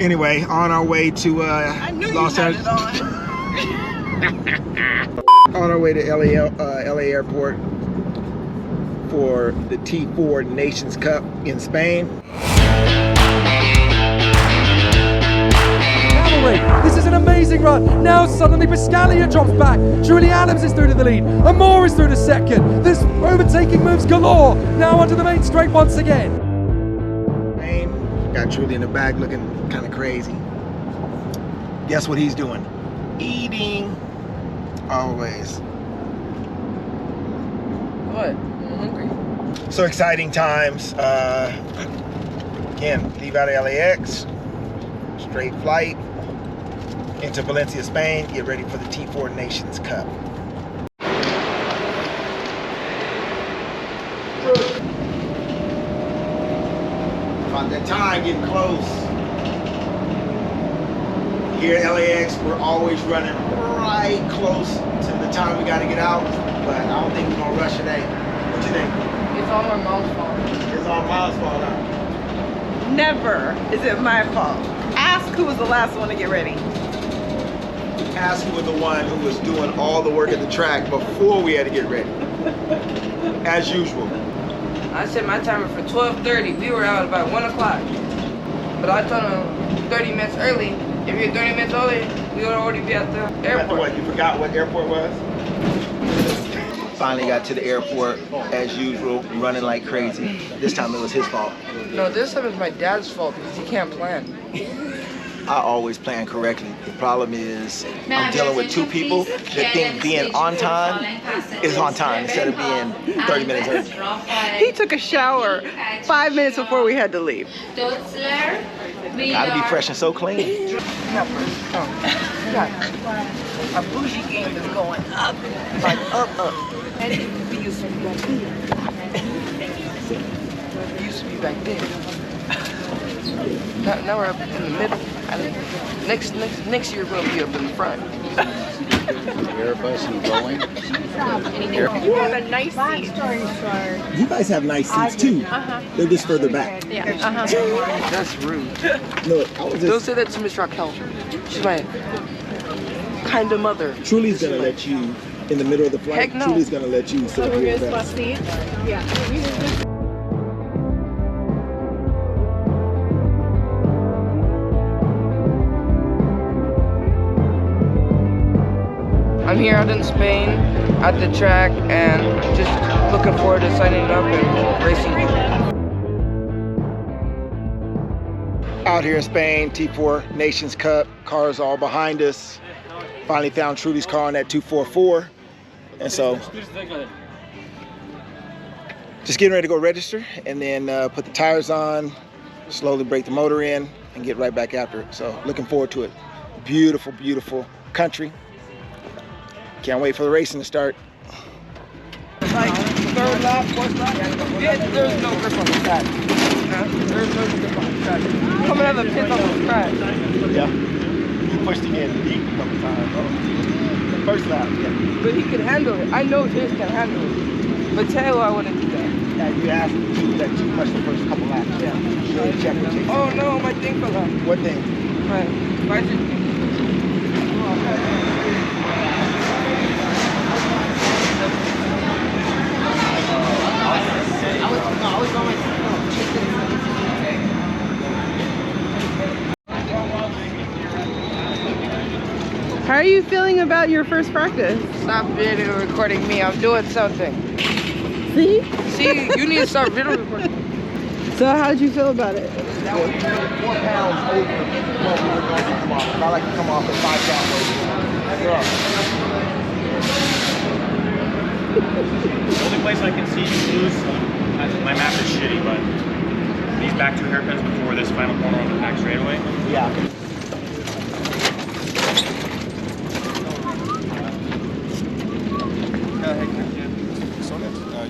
Anyway, on our way to Los Angeles. On our way to LA Airport for the T4 Nations Cup in Spain. This is an amazing run. Now suddenly Biscaglia drops back. Julie Adams is through to the lead. Amore is through to second. This overtaking moves galore. Now onto the main straight once again. Got Julie in the back looking kind of crazy. Guess what he's doing? Eating. Always. What? I'm hungry. So exciting times. Again, leave out of LAX. Straight flight into Valencia, Spain. Get ready for the T4 Nations Cup. About that time getting close. Here at LAX, we're always running right close to the time we got to get out, but I don't think we're gonna rush today. What you think? It's all my mom's fault. It's all Mom's fault, huh? Never is it my fault. Ask who was the last one to get ready. Ask who was the one who was doing all the work at the track before we had to get ready. As usual. I set my timer for 12:30. We were out about 1 o'clock. But I told him 30 minutes early. If you're 30 minutes early, we would already be at the airport. What, you forgot what airport was? Finally got to the airport, as usual, running like crazy. This time it was his fault. No, this time it's my dad's fault because he can't plan. I always plan correctly. The problem is I'm dealing with two people that think being on time is on time instead of being 30 minutes early. He took a shower 5 minutes before we had to leave. Gotta be fresh and so clean. Our bougie game is going up. Like up. We used to be back there. We used to be back there. Now we're up in the middle. Next year we'll be up in the front. Airbus and Boeing. You have a nice seat. You guys have nice seats too. They're just further back. Yeah. That's rude. No, I was Don't just. say that to Miss Raquel. She's my kind of mother. Truly's gonna let you in the middle of the flight. Heck no. Truly's gonna let you. So we're gonna swap seats? Yeah. I'm here out in Spain at the track and just looking forward to signing up and racing. Out here in Spain, T4 Nations Cup, cars all behind us. Finally found Trudy's car on that 244. And so, just getting ready to go register and then put the tires on, slowly break the motor in and get right back after it. So looking forward to it. Beautiful, beautiful country. Can't wait for the racing to start. Like third lap, fourth lap, there's no grip on the track. There's no grip on the track. Coming out of the pit on the track. Yeah. He pushed again deep a couple times, bro. First lap, yeah. But he can handle it. I know his can handle it. But Taylor, I wouldn't do that. Yeah, you asked him to let you push the first couple laps. Yeah. Really check the chase. Oh no, my thing fell out. What thing? My visor. How are you feeling about your first practice? Stop video recording me. I'm doing something. See? See, you need to start video recording. So how did you feel about it? 4 pounds over what we were going to come off. I like to come off at 5 pounds over. You're up. The only place I can see you lose, my map is shitty, but these back two hairpins before this final corner on the back straightaway. Yeah.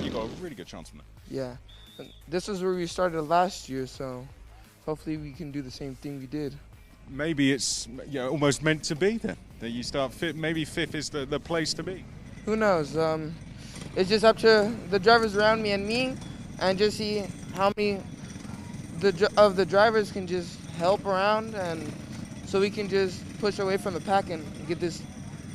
You got a really good chance from it. Yeah. This is where we started last year, so hopefully we can do the same thing we did. Maybe it's almost meant to be then. That you start fifth. Maybe fifth is the place to be. Who knows? It's just up to the drivers around me and just see how many of the drivers can just help around, and so we can just push away from the pack and get this.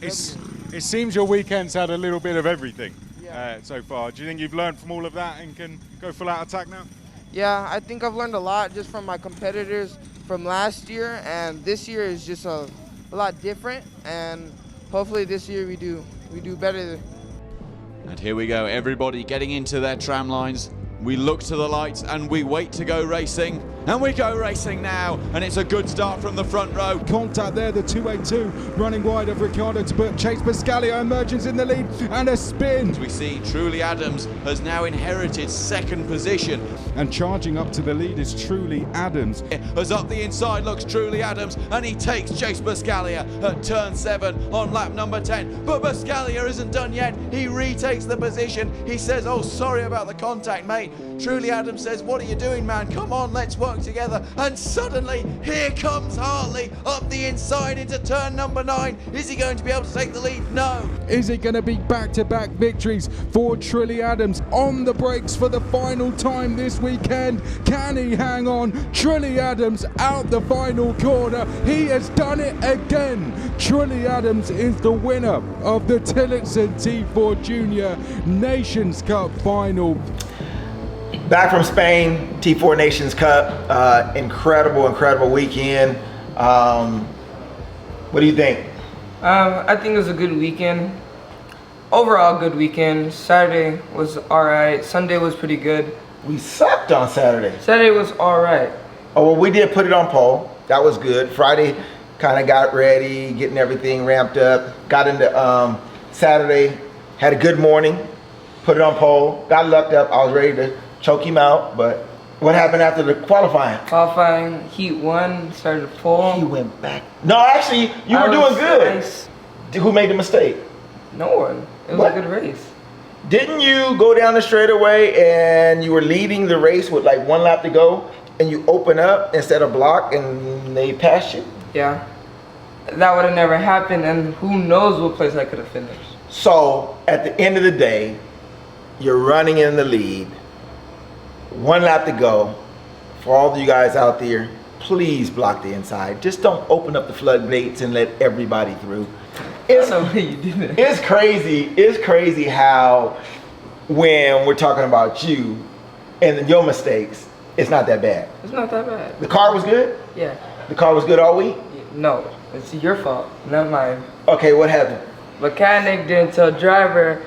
It seems your weekend's had a little bit of everything Yeah. so far. Do you think you've learned from all of that and can go full out attack now? Yeah, I think I've learned a lot just from my competitors from last year, and this year is just a lot different, and hopefully this year we do better. And here we go, everybody getting into their tram lines. We look to the lights and we wait to go racing. And we go racing now, and it's a good start from the front row. Contact there, the 282 running wide of Ricciardo to put Chase Buscaglia emerges in the lead, and a spin. As we see, Truly Adams has now inherited second position. And charging up to the lead is Truly Adams. As up the inside looks Truly Adams, and he takes Chase Buscaglia at turn 7 on lap number 10. But Buscaglia isn't done yet. He retakes the position. He says, "Oh, sorry about the contact, mate." Truly Adams says, "What are you doing, man? Come on, let's work together." And suddenly, here comes Hartley up the inside into turn number 9. Is he going to be able to take the lead? No. Is it going to be back-to-back victories for Truly Adams on the brakes for the final time this weekend? Can he hang on? Truly Adams out the final corner. He has done it again. Truly Adams is the winner of the Tillotson T4 Junior Nations Cup final. Back from Spain, T4 Nations Cup, incredible weekend. What do you think? I think it was a good weekend. Overall, good weekend. Saturday was all right. Sunday was pretty good. We sucked on Saturday. Saturday was all right. Oh, well, we did put it on pole. That was good. Friday, kind of got ready, getting everything ramped up. Got into Saturday, had a good morning, put it on pole, got lucked up. I was ready to choke him out, but what happened after the qualifying? Qualifying, heat 1, started to pull. He went back. No, actually, you were doing good. Nice. Who made the mistake? No one. It was a good race. Didn't you go down the straightaway and you were leading the race with like 1 lap to go, and you open up instead of block and they passed you? Yeah. That would have never happened, and who knows what place I could have finished. So at the end of the day, you're running in the lead. 1 lap to go. For all of you guys out there, please block the inside. Just don't open up the floodgates and let everybody through. It's crazy. It's crazy how when we're talking about you and your mistakes, it's not that bad. It's not that bad. The car was good? Yeah. The car was good all week? No, it's your fault, not mine. Okay, what happened? Mechanic didn't tell driver,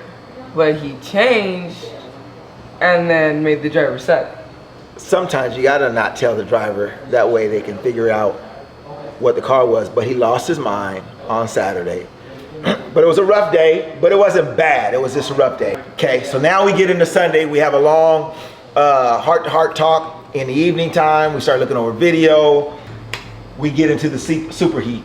but he changed and then made the driver suck. Sometimes you gotta not tell the driver, that way they can figure out what the car was. But he lost his mind on Saturday. But it was a rough day, but it wasn't bad. It was just a rough day. Okay, so now we get into Sunday. We have a long heart-to-heart talk in the evening time. We start looking over video. We get into the super heat.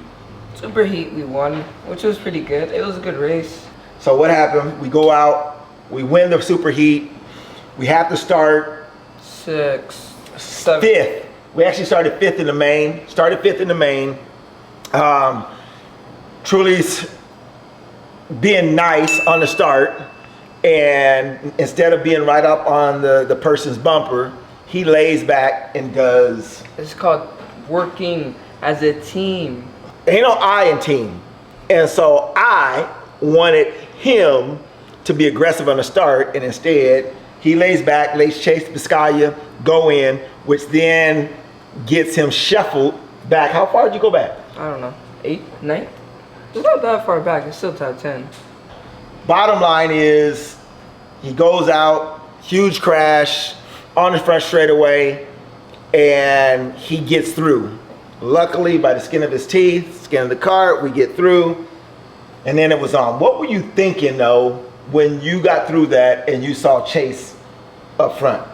Super heat, we won, which was pretty good. It was a good race. So what happened? We go out, we win the super heat. We have to start 6th, 7th. 5th. We actually started 5th in the main. Truly's being nice on the start, and instead of being right up on the person's bumper, he lays back and does. It's called working as a team. Ain't no I in team. And so I wanted him to be aggressive on the start, and instead he lays back, lets Chase Buscaglia go in, which then gets him shuffled back. How far did you go back? I don't know, 8th, 9th? It's not that far back, it's still top 10. Bottom line is, he goes out, huge crash on the front straightaway, and he gets through. Luckily, by the skin of his teeth, skin of the car, we get through, and then it was on. What were you thinking, though, when you got through that and you saw Chase up front?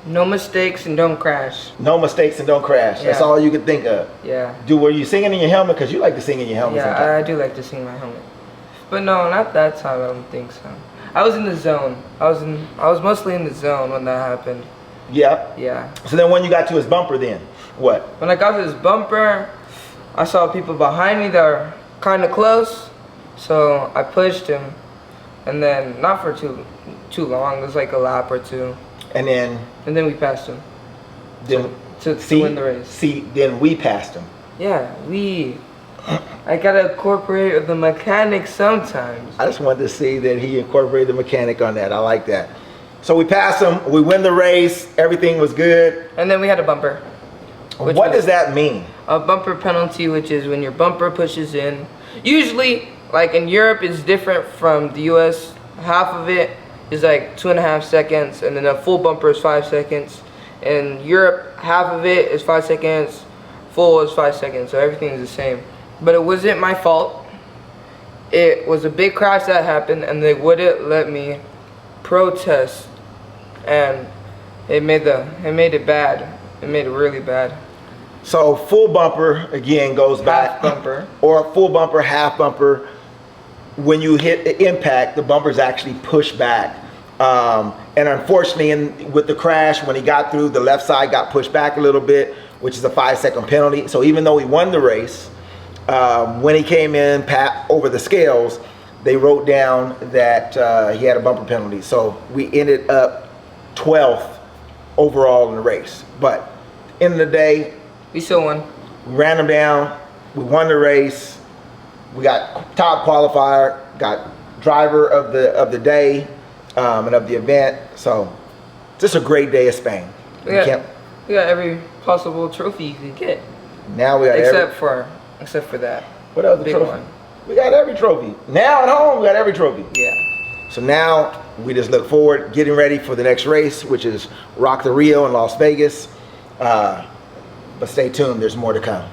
No mistakes and don't crash. No mistakes and don't crash. That's Yeah. all you could think of. Yeah. Were you singing in your helmet? Because you like to sing in your helmet Yeah, sometimes. I do like to sing my helmet. But no, not that time, I don't think so. I was in the zone. I was mostly in the zone when that happened. Yeah. Yeah. So then when you got to his bumper then, what? When I got to his bumper, I saw people behind me that were kind of close. So I pushed him, and then not for too long, it was like a lap or two. And then we passed him. to win the race. See, then we passed him. Yeah, I gotta incorporate with the mechanic sometimes. I just wanted to see that he incorporated the mechanic on that. I like that. So we passed him, we win the race, everything was good. And then we had a bumper. What does that mean? A bumper penalty, which is when your bumper pushes in. Usually, like in Europe, it's different from the US. Half of it is like 2.5 seconds, and then a full bumper is 5 seconds. In Europe, half of it is 5 seconds, full is 5 seconds, so everything is the same. But it wasn't my fault. It was a big crash that happened, and they wouldn't let me protest, and it made it bad. It made it really bad. So full bumper again goes back, Half bumper, or full bumper, half bumper. When you hit the impact, the bumpers actually push back. And unfortunately, with the crash, when he got through, the left side got pushed back a little bit, which is a 5-second penalty. So even though he won the race, when he came in over the scales, they wrote down that he had a bumper penalty. So we ended up 12th overall in the race. But end of the day, we still won. We ran him down. We won the race. We got top qualifier, got driver of the day and of the event. So just a great day of Spain. We got every possible trophy you could get. Now we got except for that. What else? Big one. We got every trophy. Now at home, we got every trophy. Yeah. So now we just look forward, getting ready for the next race, which is Rock the Rio in Las Vegas. But stay tuned, there's more to come.